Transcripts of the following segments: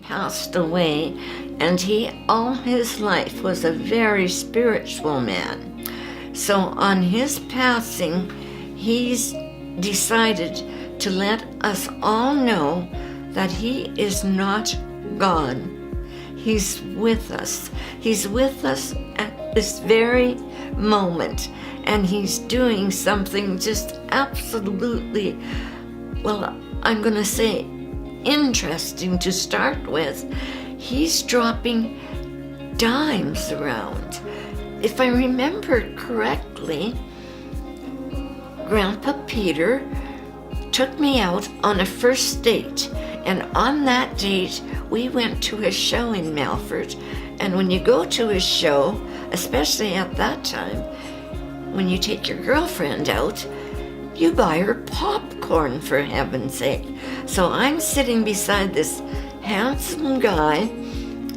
passed away, and he all his life was a very spiritual man. So on his passing, he's decided to let us all know that he is not gone. He's with us. He's with us at this very moment, and he's doing something just absolutely, well, I'm going to say interesting to start with. He's dropping dimes around. If I remember correctly, Grandpa Peter took me out on a first date, and on that date we went to a show in Melfort. And when you go to a show, especially at that time, when you take your girlfriend out, you buy her popcorn, for heaven's sake. So I'm sitting beside this handsome guy.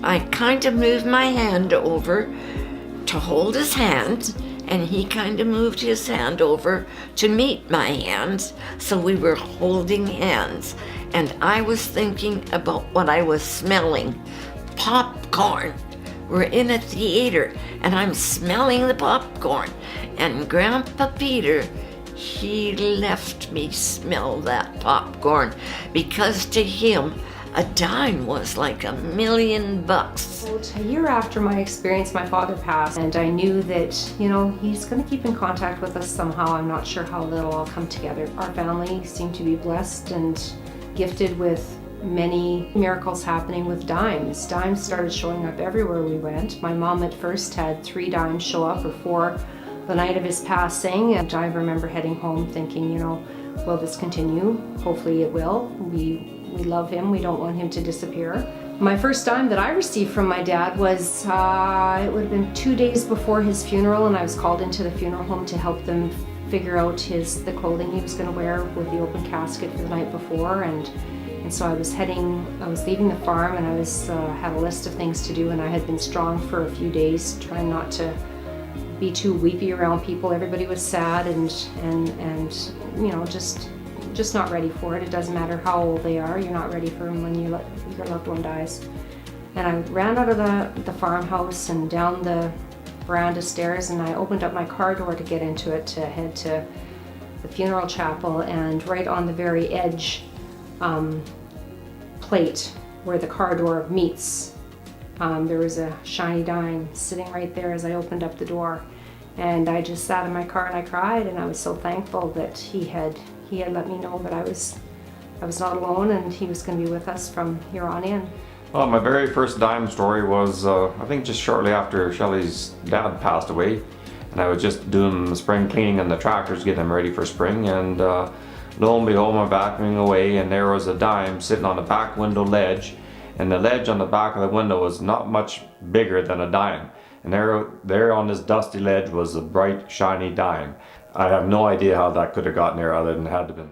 I kind of moved my hand over to hold his hand, and he kind of moved his hand over to meet my hand, so we were holding hands. And I was thinking about what I was smelling. Popcorn. We're in a theater, and I'm smelling the popcorn. And Grandpa Peter, he left me smell that popcorn, because to him, a dime was like $1,000,000. About a year after my experience, my father passed, and I knew that, he's going to keep in contact with us somehow. I'm not sure how that'll all come together. Our family seemed to be blessed and gifted with many miracles happening with dimes. Dimes started showing up everywhere we went. My mom at first had 3 dimes show up, or 4, the night of his passing, and I remember heading home thinking, will this continue? Hopefully it will. We love him. We don't want him to disappear. My first dime that I received from my dad was, it would have been 2 days before his funeral, and I was called into the funeral home to help them figure out the clothing he was going to wear with the open casket for the night before. And so I was leaving the farm, and I had a list of things to do, and I had been strong for a few days, trying not to be too weepy around people. Everybody was sad and just not ready for it. It doesn't matter how old they are, you're not ready for them when your loved one dies. And I ran out of the farmhouse and down the veranda stairs, and I opened up my car door to get into it to head to the funeral chapel, and right on the very edge plate where the car door meets, there was a shiny dime sitting right there as I opened up the door. And I just sat in my car and I cried, and I was so thankful that he had let me know that I was not alone, and he was going to be with us from here on in. Well, my very first dime story was, I think just shortly after Shelley's dad passed away, and I was just doing the spring cleaning on the tractors, getting them ready for spring, and lo and behold, I'm vacuuming away, and there was a dime sitting on the back window ledge, and the ledge on the back of the window was not much bigger than a dime. And there on this dusty ledge was a bright, shiny dime. I have no idea how that could have gotten there, other than it had to have been